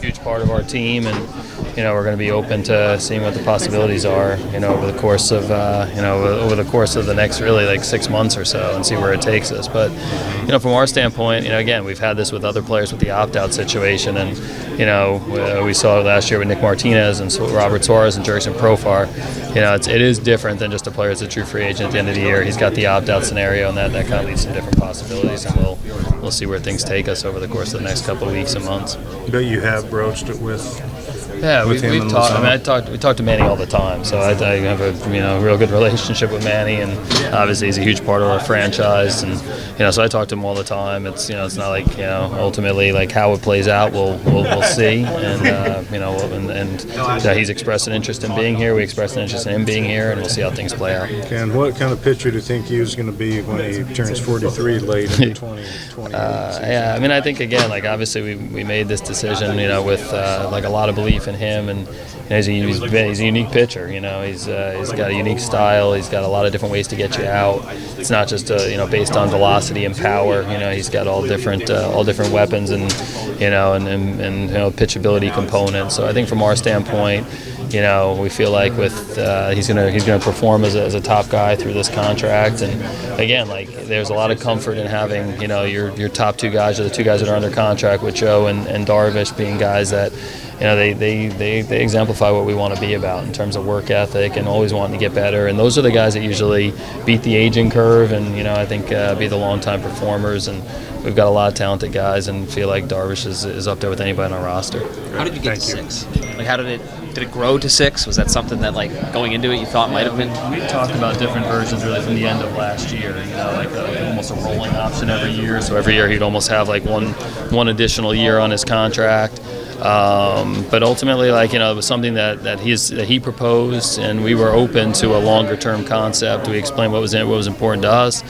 huge part of our team, and we're going to be open to seeing what the possibilities are, over the course of the next really like 6 months or so, and see where it takes us. But from our standpoint, again, we've had this with other players with the opt-out situation, and we saw it last year with Nick Martinez and Robert Suarez and Jurickson Profar. It is different than just a player that's a true free agent at the end of the year. He's got the opt-out scenario, and that kind of leads to different possibilities, and we'll see where things take us over the course of the next couple of weeks and months. But you have broached it with. Yeah, we've talked. We talk to Manny all the time, so I have a real good relationship with Manny, and obviously he's a huge part of our franchise, and so I talk to him all the time. It's it's not like ultimately like how it plays out, we'll see, and he's expressed an interest in being here. We expressed an interest in him being here, and we'll see how things play out. Okay, and what kind of pitcher do you think he's going to be when he turns 43 late in 2020? Yeah, I think again, like obviously we made this decision, with like a lot of belief in him, and he's a unique pitcher. He's got a unique style. He's got a lot of different ways to get you out. It's not just based on velocity and power. He's got all different weapons and pitchability components. So I think from our standpoint, we feel like he's gonna perform as a top guy through this contract, and again, like there's a lot of comfort in having your top two guys, or the two guys that are under contract with Joe and Darvish, being guys that they exemplify what we want to be about in terms of work ethic and always wanting to get better. And those are the guys that usually beat the aging curve, and I think be the long-time performers. And we've got a lot of talented guys, and feel like Darvish is up there with anybody on our roster. How did you get to 6? Like, how did it grow to 6? Was that something that, like, going into it you thought might have been? We talked about different versions really from the end of last year, like almost a rolling option every year. So every year he'd almost have like one additional year on his contract. But ultimately, it was something that he proposed, and we were open to a longer-term concept. We explained what was important to us.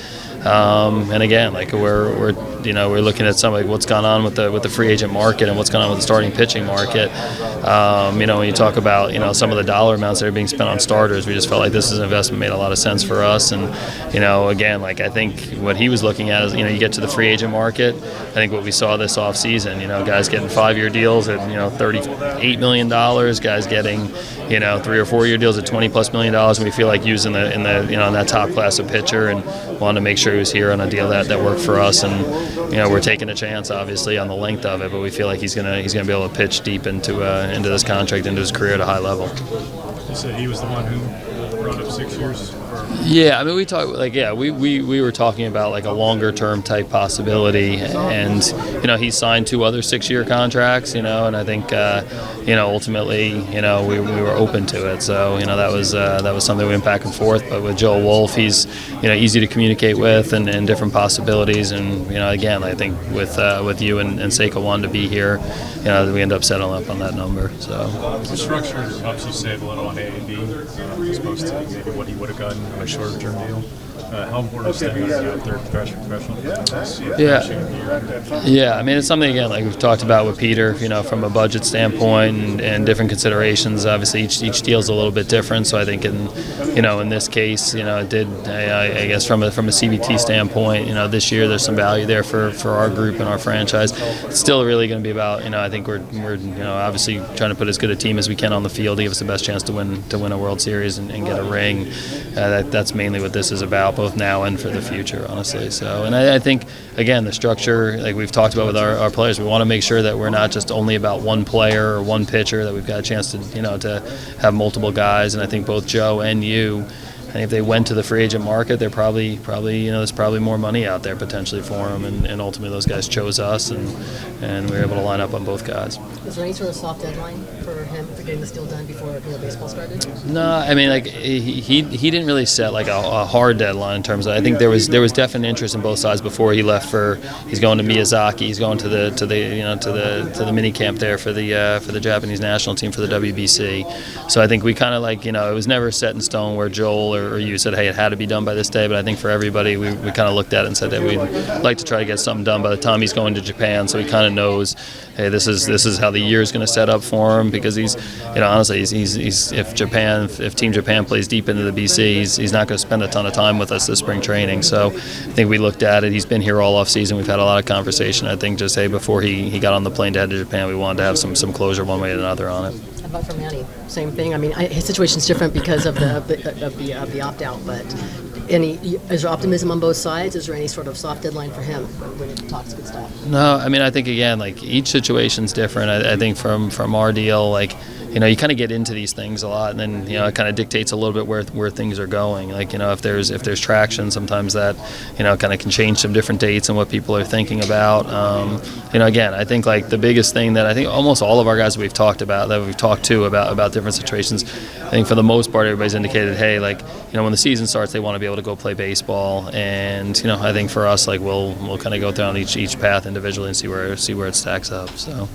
And again, like we're looking at what's gone on with the free agent market and what's gone on with the starting pitching market. When you talk about some of the dollar amounts that are being spent on starters, we just felt like this is an investment made a lot of sense for us. And again, like I think what he was looking at is you get to the free agent market. I think what we saw this offseason, guys getting 5-year deals at $38 million, guys getting 3 or 4 year deals at $20+ million, and we feel like using in that top class of pitcher, and wanted to make sure he was here on a deal that worked for us. And we're taking a chance obviously on the length of it, but we feel like he's gonna be able to pitch deep into this contract, into his career at a high level. You said he was the one who brought up 6 years? Yeah, we talked we were talking about like a longer term type possibility, and he signed 2 other 6-year contracts, and I think ultimately we were open to it. So that was something we went back and forth. But with Joel Wolf, he's easy to communicate with, and different possibilities. And again, I think with you and Seiko wanting to be here, we end up settling up on that number. So the structure helps you save a little on A&B as opposed to maybe what he would have gotten on a shorter-term deal. How important is staying on the third professional? Yeah. It's something again like we've talked about with Peter. From a budget standpoint and different considerations. Obviously, each deal is a little bit different. So I think in this case, it did. I guess from a CBT standpoint, this year there's some value there for our group and our franchise. It's still really going to be about. I think we're obviously trying to put as good a team as we can on the field to give us the best chance to win a World Series and get a ring. That's mainly what this is about, both now and for the future, honestly. So, and I think, again, the structure, like we've talked about with our players, we want to make sure that we're not just only about one player or one pitcher, that we've got a chance to, to have multiple guys. And I think both Joe and you, I think if they went to the free agent market, they're probably there's probably more money out there potentially for them, and ultimately those guys chose us, and we were able to line up on both guys. Is there any sort of soft deadline for him for getting this deal done before baseball started? No, he didn't really set like a hard deadline in terms of. I think there was definite interest in both sides before he left. He's going to Miyazaki. He's going to the mini camp there for the Japanese national team for the WBC. So I think we kind of it was never set in stone where Joel or or you said, hey, it had to be done by this day. But I think for everybody, we kind of looked at it and said that we'd like to try to get something done by the time he's going to Japan, so he kind of knows, hey, this is how the year is going to set up for him, because he's, honestly, he's if Team Japan plays deep into the BC, he's not going to spend a ton of time with us this spring training. So I think we looked at it. He's been here all off season. We've had a lot of conversation. I think just, hey, before he got on the plane to head to Japan, we wanted to have some closure one way or another on it. How about for Manny? Same thing. I mean, his situation's different because of the opt-out, but is there optimism on both sides? Is there any sort of soft deadline for him when it talks good stuff? No, I mean, I think, again, like, each situation's different. I think from our deal, like, you kind of get into these things a lot, and then it kind of dictates a little bit where things are going. Like, if there's traction, sometimes that kind of can change some different dates and what people are thinking about. Again, I think, like, the biggest thing that I think almost all of our guys we've talked to about different situations, I think for the most part everybody's indicated, hey, like, when the season starts, they want to be able to go play baseball, and I think for us, like, we'll kind of go down each path individually and see where it stacks up. So.